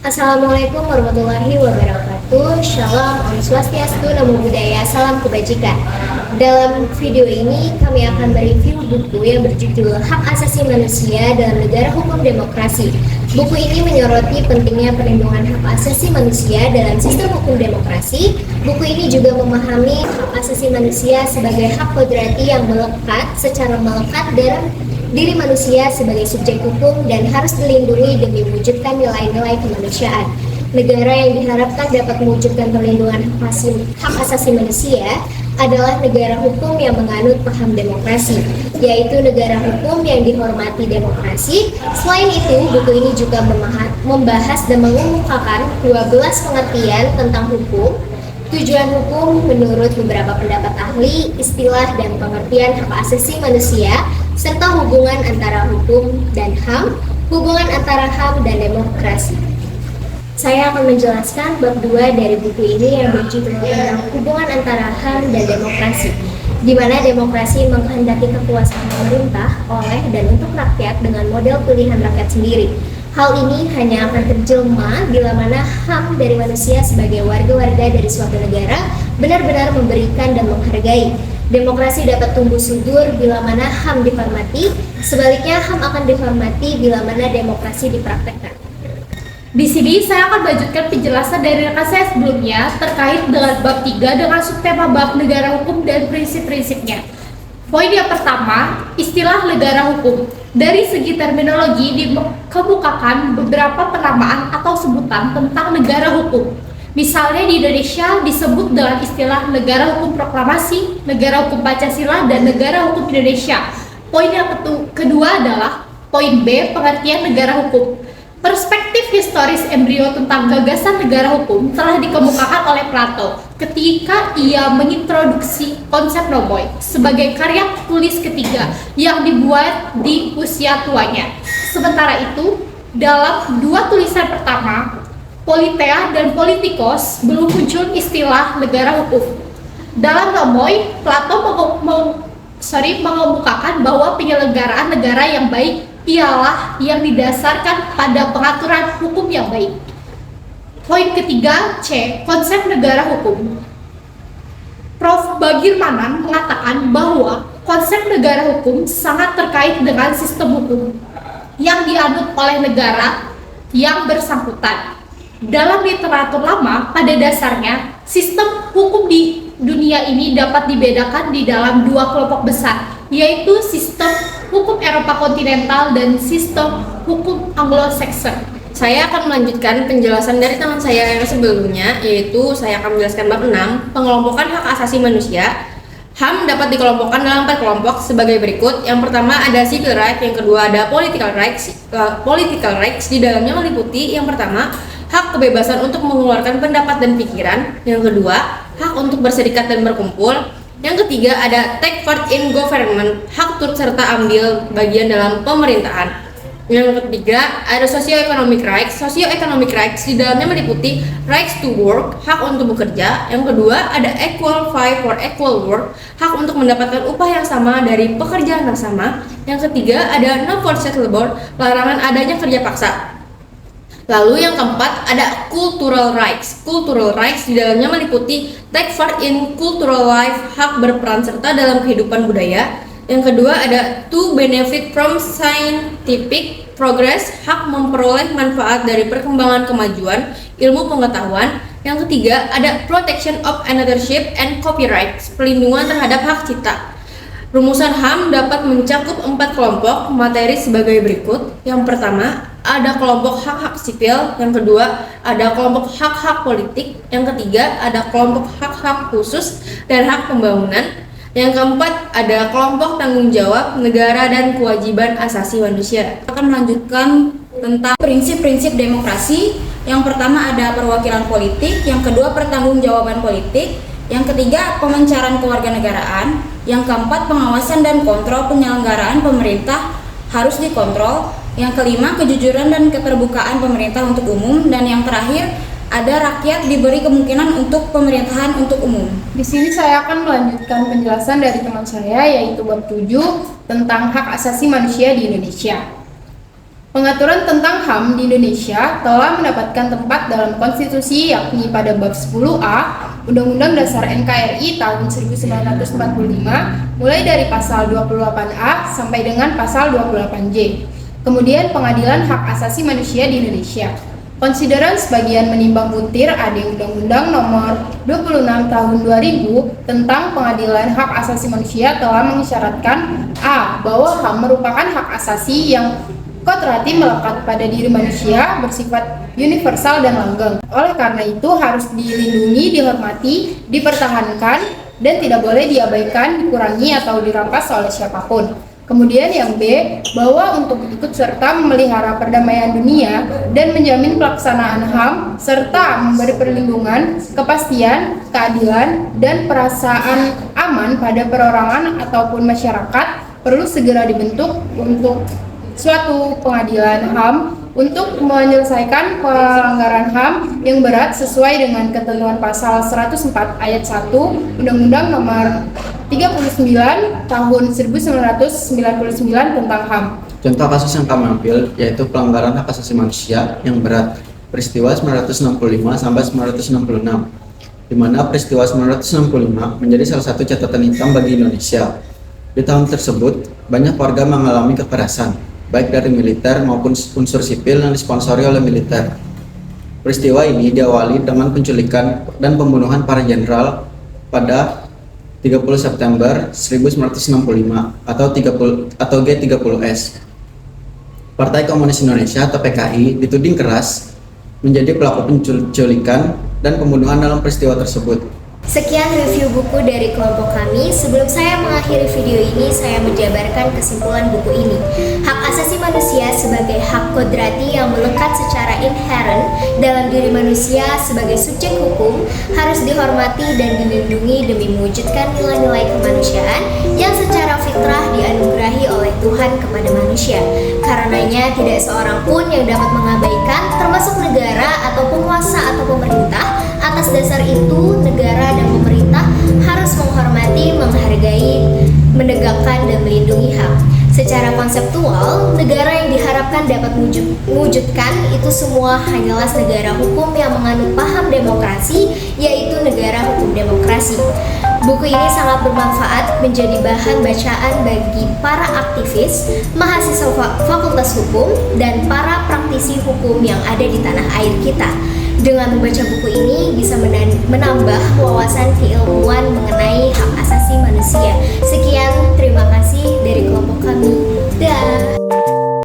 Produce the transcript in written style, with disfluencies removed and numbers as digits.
Assalamualaikum warahmatullahi wabarakatuh. Shalom, Om Swastiastu, Namo Buddhaya, Salam Kebajikan. Dalam video ini kami akan mereview buku yang berjudul Hak Asasi Manusia dalam Negara Hukum Demokrasi. Buku ini menyoroti pentingnya perlindungan hak asasi manusia dalam sistem hukum demokrasi. Buku ini juga memahami hak asasi manusia sebagai hak kodrati yang secara melekat dalam diri manusia sebagai subjek hukum dan harus dilindungi demi mewujudkan nilai-nilai kemanusiaan. Negara yang diharapkan dapat mewujudkan perlindungan hak asasi manusia adalah negara hukum yang menganut paham demokrasi, yaitu negara hukum yang dihormati demokrasi. Selain itu, buku ini juga membahas dan mengemukakan 12 pengertian tentang hukum, tujuan hukum menurut beberapa pendapat ahli, istilah dan pengertian hak asasi manusia, serta hubungan antara hukum dan HAM, hubungan antara HAM dan demokrasi. Saya akan menjelaskan bab 2 dari buku ini yang berjudul tentang hubungan antara HAM dan demokrasi, di mana demokrasi menghendaki kekuasaan pemerintah oleh dan untuk rakyat dengan model pilihan rakyat sendiri. Hal ini hanya akan terjelma bila mana HAM dari manusia sebagai warga-warga dari suatu negara benar-benar memberikan dan menghargai. Demokrasi dapat tumbuh subur bila mana HAM dihormati, sebaliknya HAM akan dihormati bila mana demokrasi dipraktekkan. Di sini saya akan melanjutkan penjelasan dari rekan saya sebelumnya terkait dengan bab 3 dengan subtema bab negara hukum dan prinsip-prinsipnya. Poin yang pertama, istilah negara hukum. Dari segi terminologi dikemukakan beberapa penamaan atau sebutan tentang negara hukum. Misalnya di Indonesia disebut dengan istilah negara hukum proklamasi, negara hukum Pancasila, dan negara hukum Indonesia. Poin yang kedua adalah poin B, pengertian negara hukum. Perspektif historis embrio tentang gagasan negara hukum telah dikemukakan oleh Plato ketika ia mengintroduksi konsep nomoi sebagai karya tulis ketiga yang dibuat di usia tuanya. Sementara itu, dalam dua tulisan pertama, Politeia dan Politikos, belum muncul istilah negara hukum. Dalam nomoi, Plato mengemukakan bahwa penyelenggaraan negara yang baik ialah yang didasarkan pada pengaturan hukum yang baik. Poin ketiga C, konsep negara hukum. Prof. Bagirmanan mengatakan bahwa konsep negara hukum sangat terkait dengan sistem hukum yang dianut oleh negara yang bersangkutan. Dalam literatur lama, pada dasarnya, sistem hukum di dunia ini dapat dibedakan di dalam dua kelompok besar, yaitu sistem hukum Eropa kontinental dan sistem hukum Anglo-Saxon. Saya akan melanjutkan penjelasan dari teman saya yang sebelumnya, yaitu saya akan menjelaskan bab 6, pengelompokan hak asasi manusia. HAM dapat dikelompokkan dalam 4 kelompok sebagai berikut. Yang pertama ada civil rights, yang kedua ada political rights. Political rights di dalamnya meliputi yang pertama, hak kebebasan untuk mengeluarkan pendapat dan pikiran. Yang kedua, hak untuk berserikat dan berkumpul. Yang ketiga ada take part in government, hak turut serta ambil bagian dalam pemerintahan. Yang ketiga ada socio-economic rights. Socio-economic rights di dalamnya meliputi rights to work, hak untuk bekerja. Yang kedua ada equal pay for equal work, hak untuk mendapatkan upah yang sama dari pekerjaan yang sama. Yang ketiga ada no forced labor, larangan adanya kerja paksa. Lalu yang keempat ada cultural rights. Cultural rights di dalamnya meliputi take part in cultural life, hak berperan serta dalam kehidupan budaya. Yang kedua ada to benefit from scientific progress, hak memperoleh manfaat dari perkembangan kemajuan ilmu pengetahuan. Yang ketiga ada protection of authorship and copyright, pelindungan terhadap hak cipta. Rumusan HAM dapat mencakup 4 kelompok materi sebagai berikut. Yang pertama ada kelompok hak-hak sipil, yang kedua ada kelompok hak-hak politik, yang ketiga ada kelompok hak-hak khusus dan hak pembangunan, yang keempat ada kelompok tanggung jawab negara dan kewajiban asasi manusia. Akan melanjutkan tentang prinsip-prinsip demokrasi. Yang pertama ada perwakilan politik, yang kedua pertanggungjawaban politik, yang ketiga pemencaran kewarganegaraan, yang keempat pengawasan dan kontrol penyelenggaraan pemerintah harus dikontrol, yang kelima kejujuran dan keterbukaan pemerintah untuk umum, dan yang terakhir ada rakyat diberi kemungkinan untuk pemerintahan untuk umum. Di sini saya akan melanjutkan penjelasan dari teman saya, yaitu bab 7 tentang hak asasi manusia di Indonesia. Pengaturan tentang HAM di Indonesia telah mendapatkan tempat dalam konstitusi yakni pada bab 10A Undang-Undang Dasar NKRI tahun 1945 mulai dari pasal 28A sampai dengan pasal 28J. Kemudian Pengadilan Hak Asasi Manusia di Indonesia. Konsideran sebagian menimbang butir AD Undang-Undang Nomor 26 Tahun 2000 tentang Pengadilan Hak Asasi Manusia telah mengisyaratkan A. Bahwa HAM merupakan hak asasi yang kodrati melekat pada diri manusia, bersifat universal dan langgeng. Oleh karena itu harus dilindungi, dihormati, dipertahankan, dan tidak boleh diabaikan, dikurangi, atau dirampas oleh siapapun. Kemudian yang B, bahwa untuk ikut serta memelihara perdamaian dunia dan menjamin pelaksanaan HAM, serta memberi perlindungan, kepastian, keadilan, dan perasaan aman pada perorangan ataupun masyarakat, perlu segera dibentuk untuk suatu pengadilan HAM untuk menyelesaikan pelanggaran HAM yang berat sesuai dengan ketentuan pasal 104 ayat 1 Undang-Undang Nomor 39 Tahun 1999 tentang HAM. Contoh kasus yang kami ambil yaitu pelanggaran hak asasi manusia yang berat, peristiwa 1965 sampai 1966, di mana peristiwa 1965 menjadi salah satu catatan hitam bagi Indonesia. Di tahun tersebut, banyak warga mengalami kekerasan, baik dari militer maupun unsur sipil yang disponsori oleh militer. Peristiwa ini diawali dengan penculikan dan pembunuhan para jenderal pada 30 September 1965 atau G30S. Partai Komunis Indonesia atau PKI dituding keras menjadi pelaku penculikan dan pembunuhan dalam peristiwa tersebut. Sekian review buku dari kelompok kami. Sebelum saya mengakhiri video ini, saya menjabarkan kesimpulan buku ini. Hak asasi manusia sebagai hak kodrati yang melekat secara inherent dalam diri manusia sebagai subjek hukum harus dihormati dan dilindungi demi mewujudkan nilai-nilai kemanusiaan yang secara fitrah dianugerahi oleh Tuhan kepada manusia. Karenanya tidak seorang pun yang dapat mengabaikan, termasuk negara atau penguasa atau pemerintah. Atas dasar itu, negara dan pemerintah harus menghormati, menghargai, menegakkan, dan melindungi HAM. Secara konseptual, negara yang diharapkan dapat mewujudkan itu semua hanyalah negara hukum yang menganut paham demokrasi, yaitu negara hukum demokrasi. Buku ini sangat bermanfaat menjadi bahan bacaan bagi para aktivis, mahasiswa fakultas hukum, dan para praktisi hukum yang ada di tanah air kita. Dengan membaca buku ini bisa menambah wawasan keilmuan mengenai hak asasi manusia. Sekian, terima kasih dari kelompok kami. Dah.